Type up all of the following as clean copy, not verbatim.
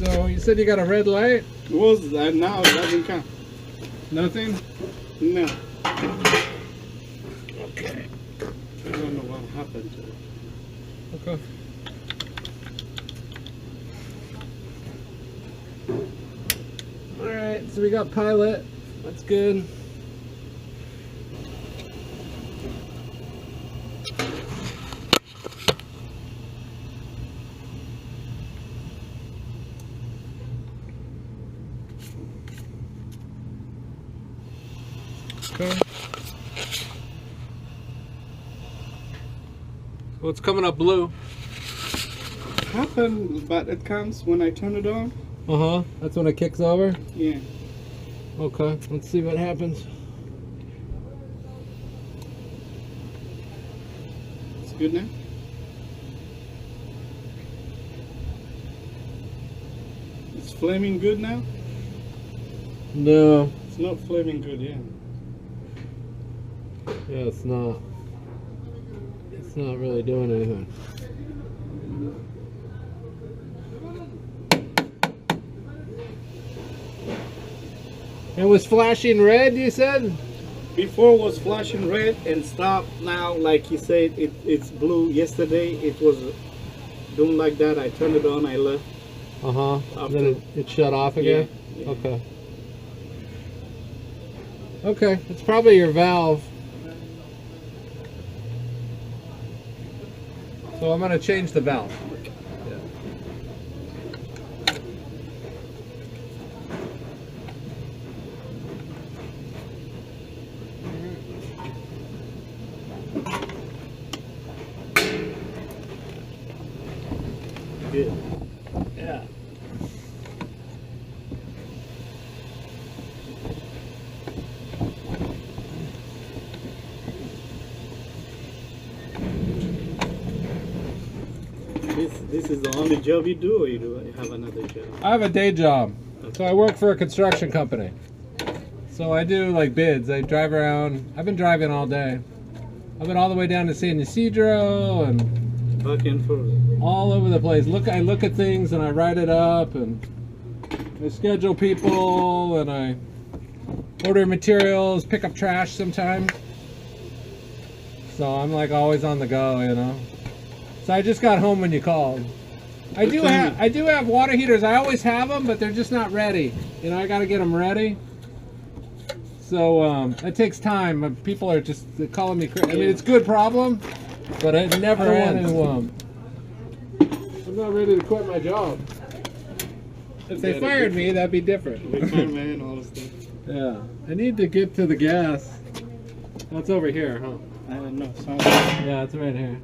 So you said you got a red light? It was now it doesn't count. Nothing? No. Okay. I don't know what happened to it. Okay. Alright, so we got pilot. That's good. Okay. Well, it's coming up blue. Happened, but it comes when I turn it on. Uh-huh. That's when it kicks over? Yeah. Okay. Let's see what happens. It's good now. It's flaming good now? No. It's not flaming good, yeah. Yeah, it's not. It's not really doing anything. It was flashing red, you said? Before it was flashing red and stopped. Now, like you said, it's blue. Yesterday it was doing like that. I turned it on, I left. Uh-huh. Then it shut off again? Yeah, yeah. Okay. Okay, it's probably your valve. So I'm going to change the valve. Yeah. Good. Yeah. This is the only job you do, or you have another job? I have a day job. So I work for a construction company. So I do like bids. I drive around. I've been driving all day. I've been all the way down to San Ysidro and Back and forth. all over the place. I look at things and I write it up and I schedule people and I order materials, pick up trash sometimes. So I'm like always on the go, you know. So I just got home when you called. I do have water heaters. I always have them, but they're just not ready. You know, I got to get them ready. So it takes time. People are just calling me crazy. I mean, it's a good problem, but it never ends. I'm not ready to quit my job. If they fired me, that'd be different. Retirement, all this stuff. Yeah. I need to get to the gas. That's over here, huh? I don't know. Yeah, it's right here.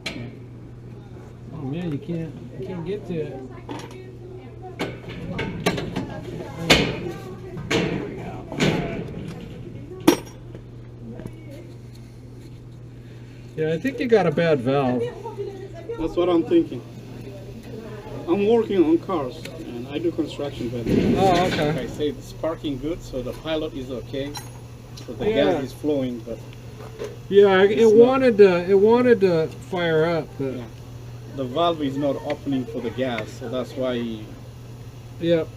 Oh man, you can't get to it. There we go. Yeah, I think you got a bad valve. That's what I'm thinking. I'm working on cars and I do construction, but Oh, okay. like I say, it's sparking good, so the pilot is okay. So the Yeah. gas is flowing, but Yeah, it wanted to fire up, but yeah. The valve is not opening for the gas, so that's why. Yep,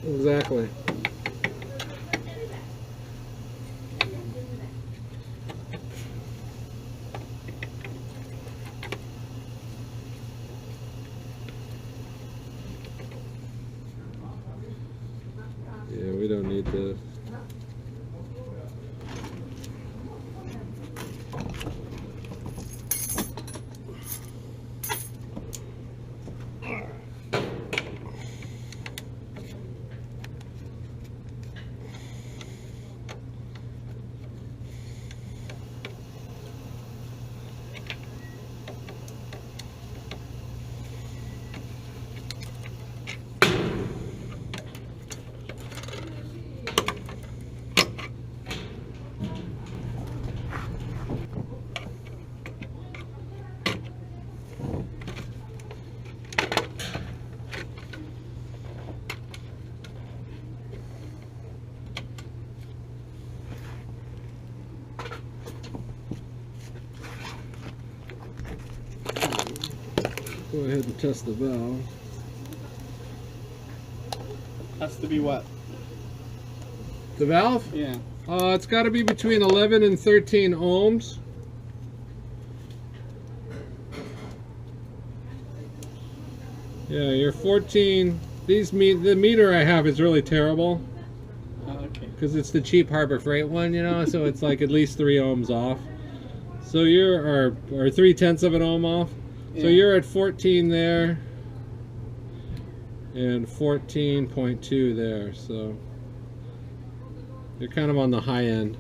exactly. Yeah, we don't need this. Go ahead and test the valve. to be what? The valve? Yeah. It's got to be between 11 and 13 ohms. Yeah, you're 14. The meter I have is really terrible. Okay. Because it's the cheap Harbor Freight one, you know, so it's like at least 3 ohms off. So you're, or 3/10 of an ohm off. So Yeah. you're at 14 there. And 14.2 there, so you're kind of on the high end.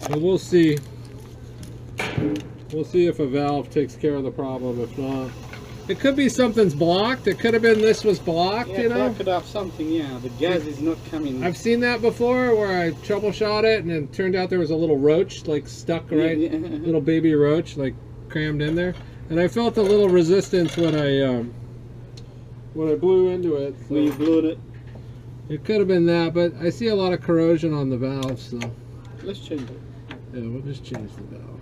But we'll see. We'll see if a valve takes care of the problem. If not, it could be something's blocked. It could have been this was blocked, Yeah, you know? block it off something, yeah. The gas is not coming. I've seen that before where I troubleshot it and it turned out there was a little roach like stuck right, Yeah. little baby roach like crammed in there. And I felt a little resistance when I blew into it. So When you blew it. it could have been that, but I see a lot of corrosion on the valve, so Let's change it. yeah, we'll just change the valve.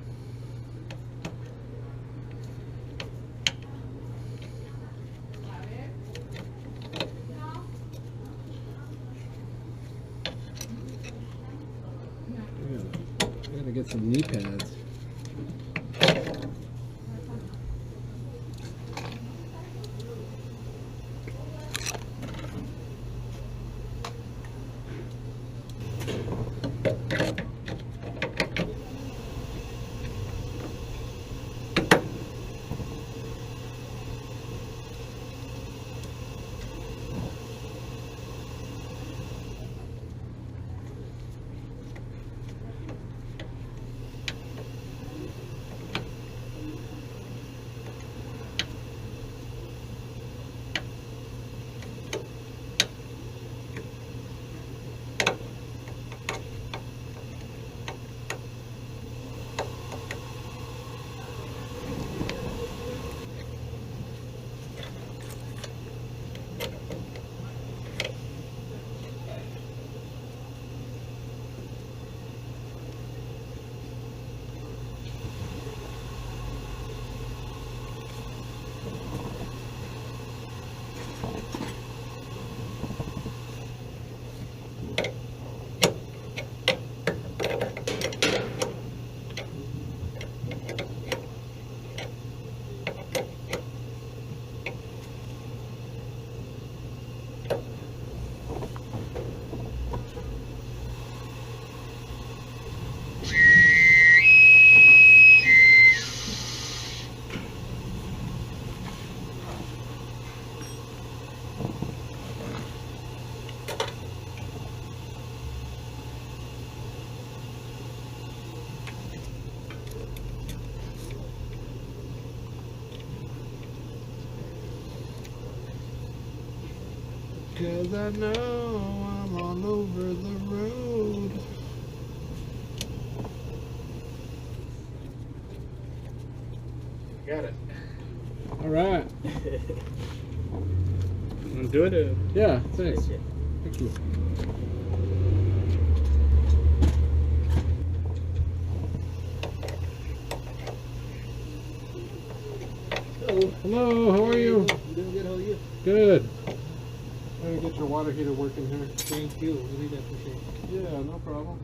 I gotta get some knee pads. Cause I know I'm all over the road. Got it. All right. Want to do it? Or? Yeah, thanks. Thank you. Hello. Hello, how are you? Doing good, how are you? Good. Trying to get your water heater working here. Thank you, really appreciate it. Yeah, no problem.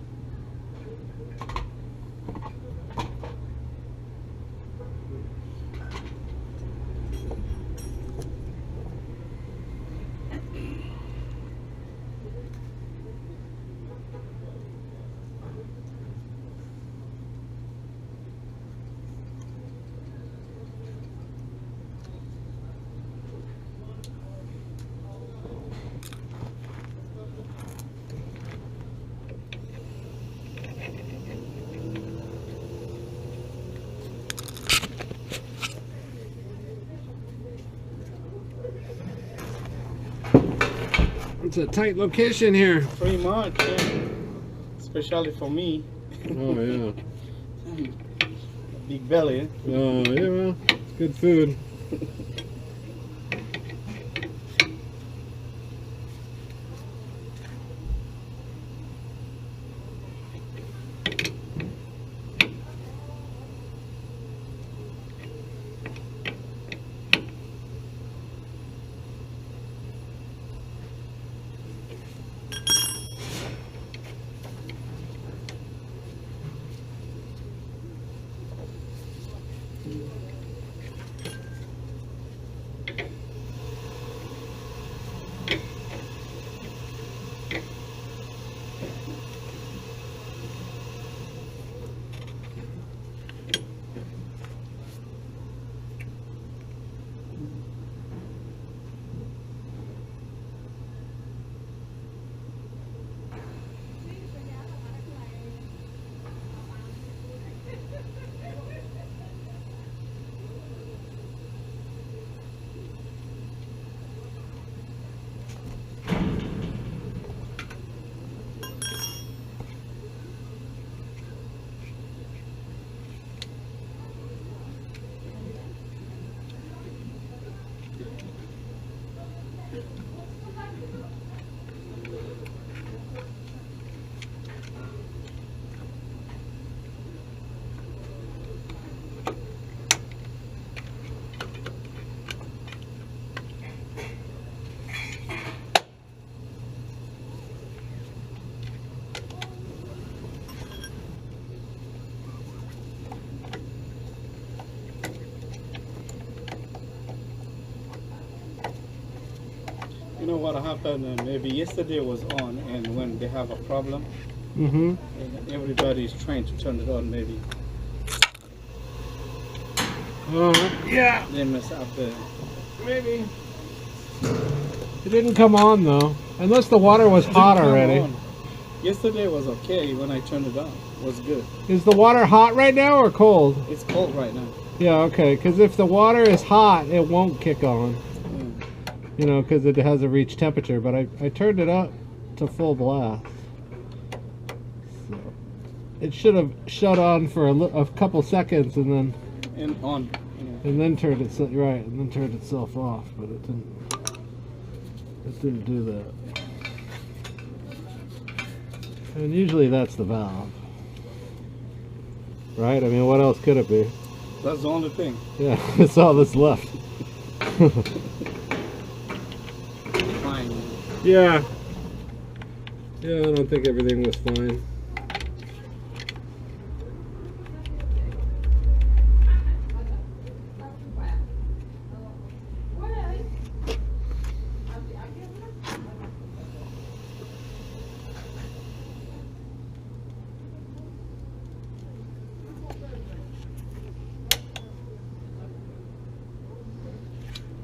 It's a tight location here. Pretty much, yeah. Especially for me. Oh yeah. Big belly, eh? Oh yeah, well, it's good food. what happened. Maybe yesterday was on, and when they have a problem, Mm-hmm. and everybody is trying to turn it on. Maybe Yeah, they mess up the. maybe. It didn't come on though, unless the water was hot Didn't come already. on. Yesterday was okay when I turned it on. It was good. Is the water hot right now or cold? It's cold right now. Yeah, okay. Because if the water is hot, it won't kick on. You know, because it hasn't reached temperature. But I turned it up to full blast. So it should have shut on for a couple seconds and then On. and then turned itself right and then turned itself off. But it didn't. It didn't do that. And usually that's the valve, right? I mean, what else could it be? That's the only thing. Yeah, that's all that's left. Fine. Yeah. Yeah, I don't think everything was fine.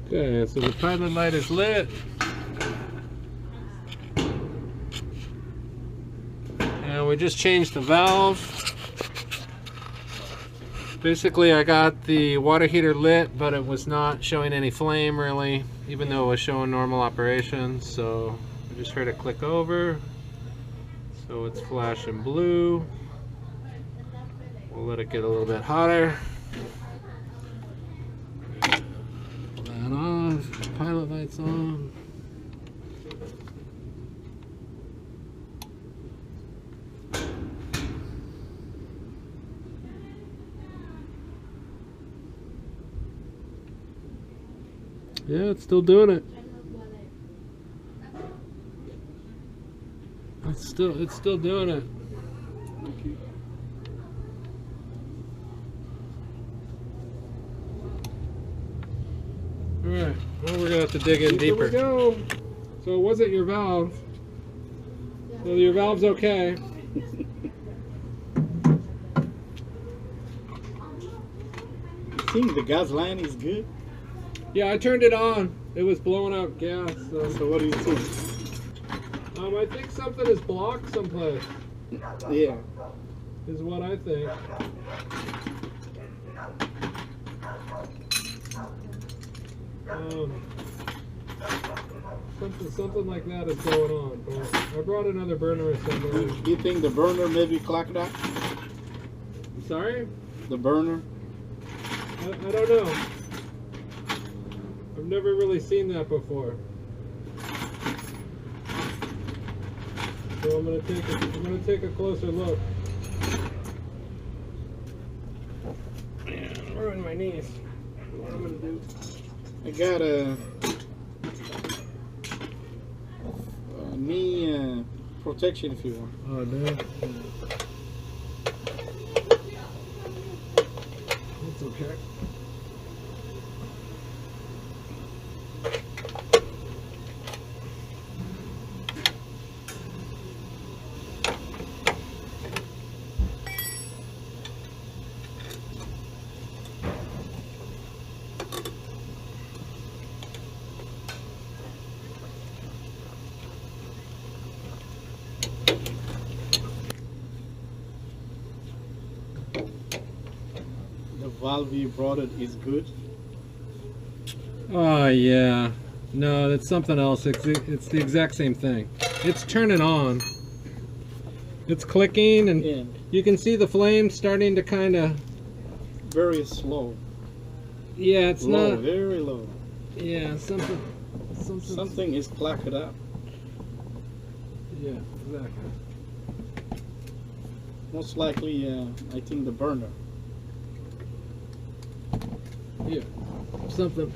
Okay, so the pilot light is lit. And we just changed the valve. Basically, I got the water heater lit, but it was not showing any flame really, even though it was showing normal operation. So we just heard it click over. So it's flashing blue. We'll let it get a little bit hotter. That off, pilot lights on. Yeah, it's still doing it. It's still doing it. Alright, well we're gonna have to dig in deeper. Here we go. So it wasn't your valve. So your valve's okay. You think the gas line is good? Yeah, I turned it on. It was blowing out gas. So what do you think? I think something is blocked someplace. Yeah. Is what I think. Something like that is going on. But I brought another burner assembly. Do you think the burner maybe clogged up? Sorry? The burner? I don't know. I've never really seen that before. So I'm gonna take a closer look. Man, I ruined my knees. What I'm gonna do? I got a knee protection if you want. Oh no. It's okay. The valve you brought it is good. Oh yeah. No, that's something else. It's the exact same thing. It's turning on. It's clicking and Yeah. you can see the flames starting to kind of. Very slow. Yeah, it's Low, not. very low. Yeah, something. Something is clogged up. Yeah, exactly. Most likely, I think the burner. Yeah, something.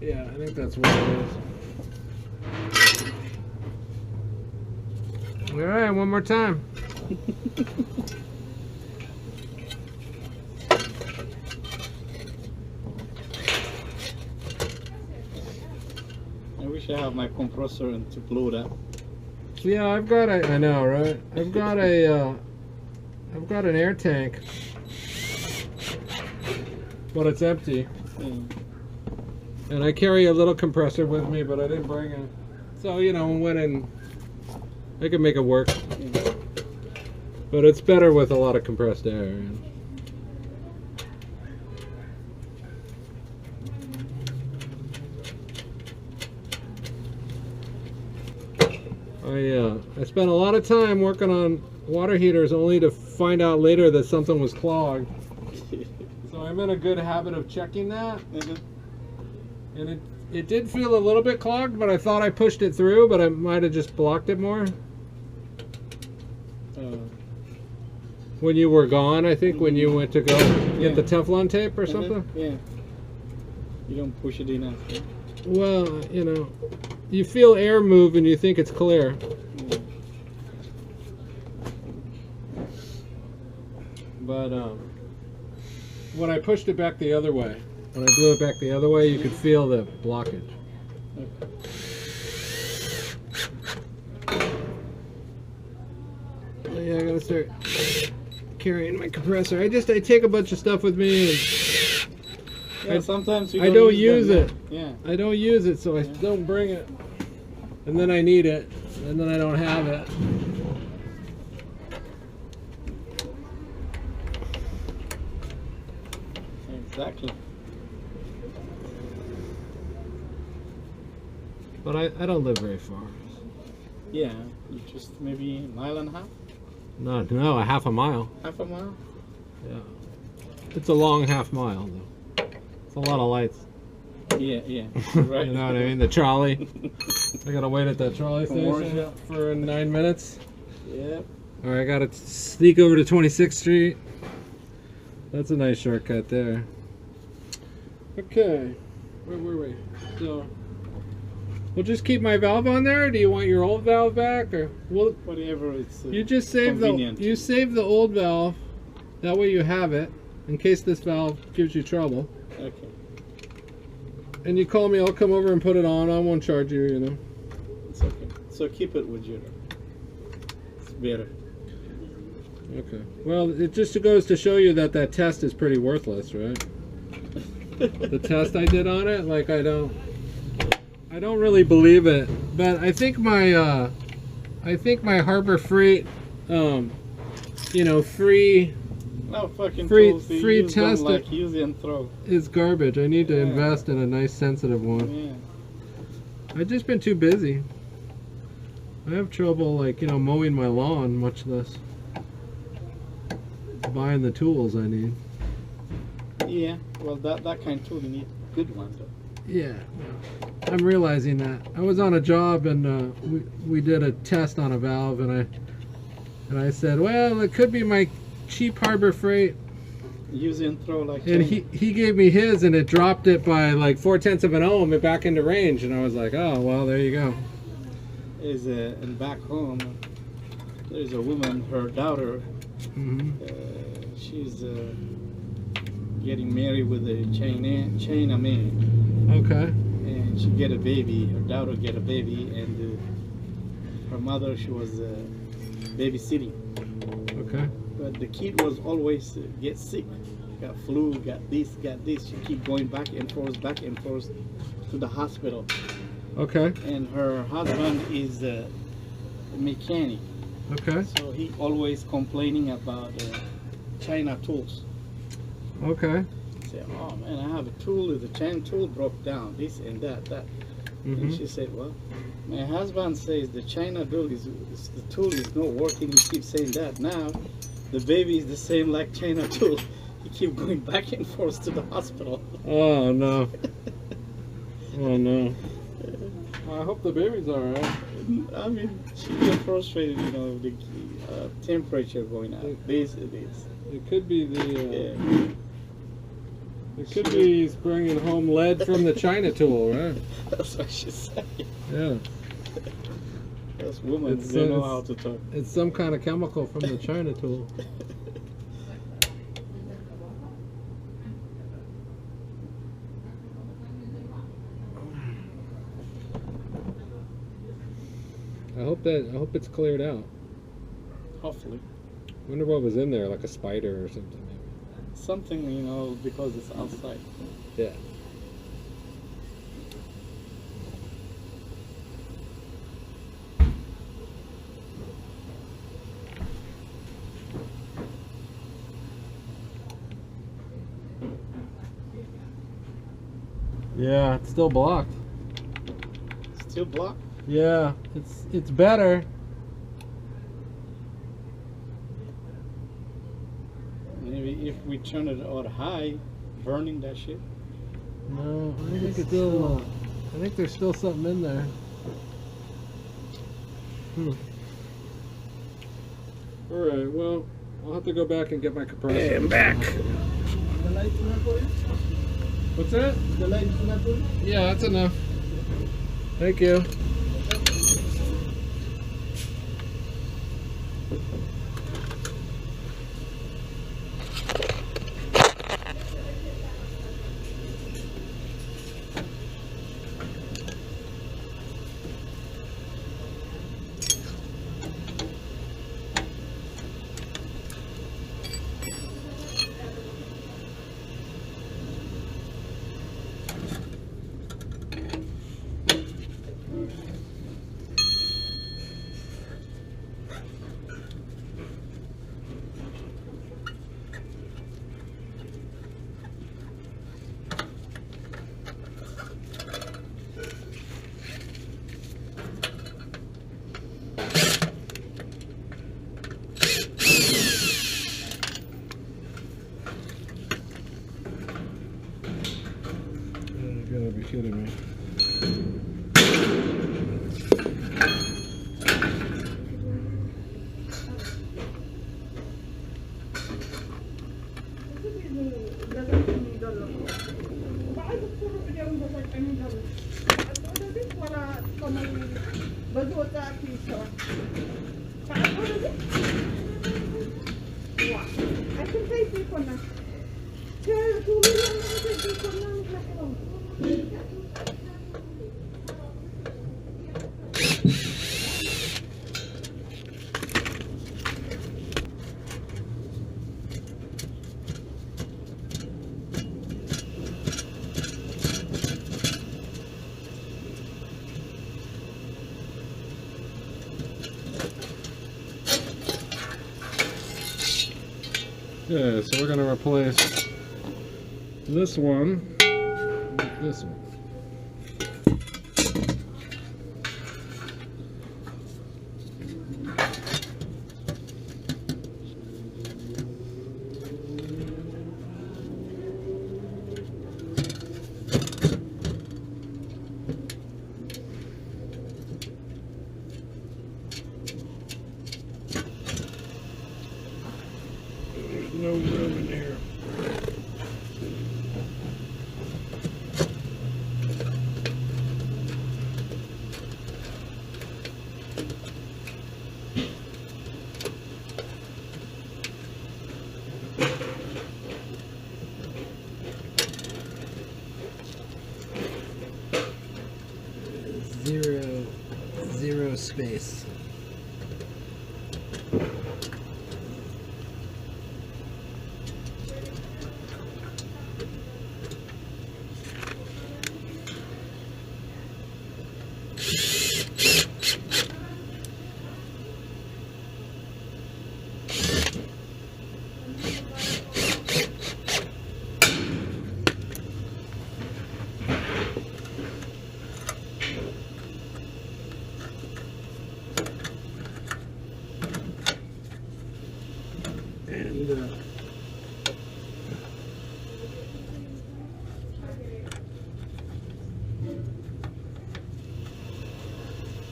Yeah, I think that's what it is. All right, one more time. I wish I have my compressor and to blow that. Yeah, I've got a. I know, right? I've got an air tank, but it's empty. And I carry a little compressor with me, but I didn't bring it. So you know, I can make it work. But it's better with a lot of compressed air. I spent a lot of time working on water heaters only to find out later that something was clogged. So I'm in a good habit of checking that. And it did feel a little bit clogged, but I thought I pushed it through, but I might have just blocked it more. When you were gone, I think, when you went to go get the Teflon tape or something? Yeah. You don't push it enough. Well, you know, you feel air move and you think it's clear. But when I pushed it back the other way, when I blew it back the other way, you could feel the blockage. Yeah, I gotta start carrying my compressor. I take a bunch of stuff with me, and yeah, sometimes I don't use it. Yeah. I don't use it, so I don't bring it. And then I need it, and then I don't have it. Exactly. But I don't live very far. Yeah, you just maybe a mile and a half? No, a half a mile. Half a mile? Yeah. It's a long half mile, though. It's a lot of lights. Yeah, right. You know what I mean? The trolley. I gotta wait at that trolley station for 9 minutes. Yeah. Alright, I gotta sneak over to 26th Street. That's a nice shortcut there. Okay. Where were we? So, we'll just keep my valve on there, or do you want your old valve back, or whatever it's you just save convenient. you save the old valve. That way you have it in case this valve gives you trouble. Okay. And you call me, I'll come over and put it on. I won't charge you, you know. It's okay. So keep it with you. It's better. Okay. Well, it just goes to show you that test is pretty worthless, right? The test I did on it, like I don't really believe it. But I think my Harbor Freight, you know, free test like use and throw is garbage. I need to invest in a nice sensitive one. Yeah. I've just been too busy. I have trouble, like, you know, mowing my lawn, much less buying the tools I need. Yeah, well, that kind of tool, you need good ones, though. Yeah, I'm realizing that. I was on a job and we did a test on a valve, and I said, well, it could be my cheap Harbor Freight. Use and throw like. And he gave me his, and it dropped it by like 0.4 of an ohm and back into range, and I was like, oh well, there you go. And back home, there's a woman, her daughter. She's getting married with a China man. Okay. And she get a baby. Her daughter get a baby, and her mother, she was babysitting. Okay. But the kid was always get sick. Got flu, got this. She keep going back and forth to the hospital. Okay. And her husband is a mechanic. Okay. So he always complaining about China tools. Okay. Say, oh man, I have a tool. The China tool broke down. This and that. And she said, well, my husband says the China tool is not working. He keeps saying that. Now, the baby is the same like China tool. He keep going back and forth to the hospital. Oh no. Oh no. Well, I hope the baby's all right. I mean, she get frustrated, you know, the temperature going up. This. It could be the. It could be he's bringing home lead from the China tool, right? That's what she said. Yeah. Those women, they know how to talk. It's some kind of chemical from the China tool. I hope it's cleared out. Hopefully. Wonder what was in there, like a spider or something. Maybe. Something, you know, because it's outside. Yeah. Yeah, it's still blocked. Still blocked? Yeah, it's better. Maybe if we turn it on high, burning that shit. No, I think it's still. I think there's still something in there. All right. Well, I'll have to go back and get my compressor. Hey, I'm back. The light's enough for you? What's that? The light's enough for you? Yeah, that's enough. Thank you. You gotta be kidding me. Yeah, so we're gonna replace this one with this one. There's no room in here. Zero space.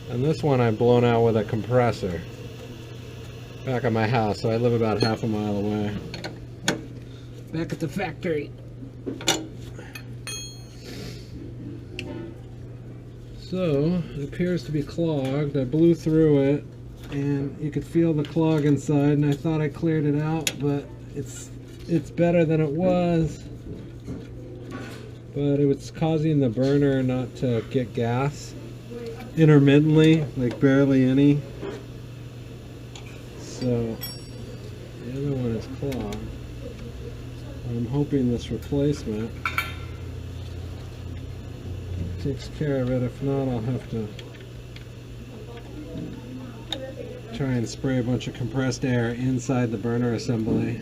And this one I've blown out with a compressor back at my house, so I live about half a mile away. Back at the factory. So it appears to be clogged. I blew through it and you could feel the clog inside, and I thought I cleared it out, but it's better than it was. But it was causing the burner not to get gas intermittently, like barely any. So the other one is clogged. I'm hoping this replacement takes care of it. If not, I'll have to try and spray a bunch of compressed air inside the burner assembly.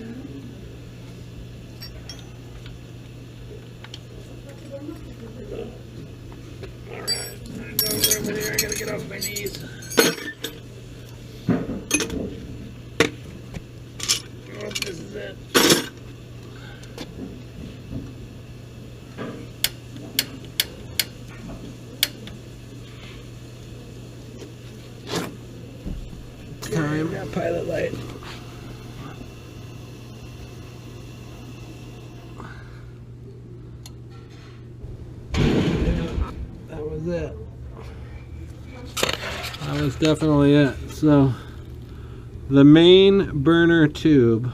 Alright, there's no room in here. I gotta get off my knees. Oh, this is it. Time. Got pilot light. Yeah, that was it. That was definitely it. So the main burner tube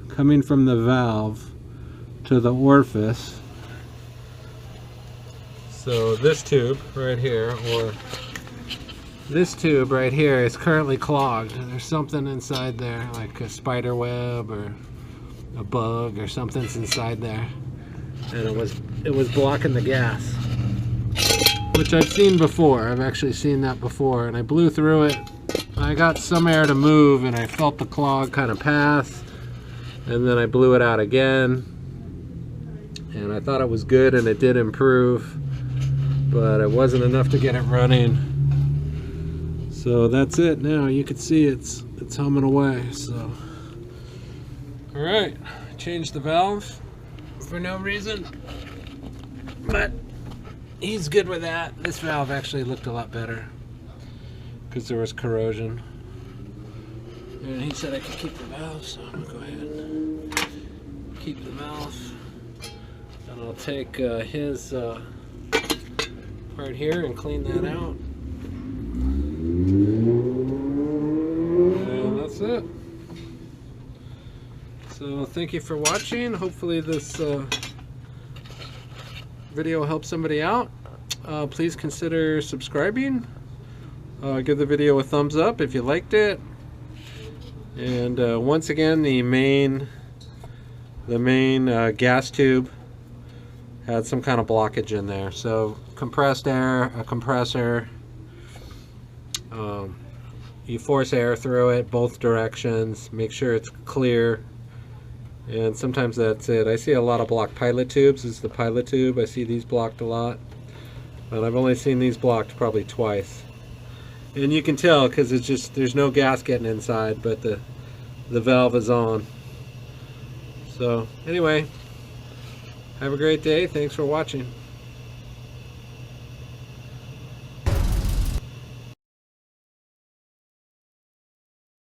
coming from the valve to the orifice. So this tube right here, or this tube right here, is currently clogged. There's something inside there, like a spider web or a bug or something's inside there, and it was blocking the gas, which I've seen before. I've actually seen that before, and I blew through it. I got some air to move, and I felt the clog kind of pass, and then I blew it out again, and I thought it was good, and it did improve, but it wasn't enough to get it running. So that's it now. You can see it's humming away. So, all right, changed the valve for no reason, but he's good with that. This valve actually looked a lot better because there was corrosion, and he said I could keep the valve, so I'm gonna go ahead and keep the valve, and I'll take his part here and clean that out. And that's it. So thank you for watching. Hopefully this video helps somebody out. Please consider subscribing. Give the video a thumbs up if you liked it. And once again, the main gas tube had some kind of blockage in there. So compressed air, a compressor. You force air through it both directions, make sure it's clear, and sometimes that's it. I see a lot of blocked pilot tubes. This is the pilot tube. I see these blocked a lot, but I've only seen these blocked probably twice, and you can tell because it's just there's no gas getting inside, but the valve is on. So anyway, have a great day. Thanks for watching.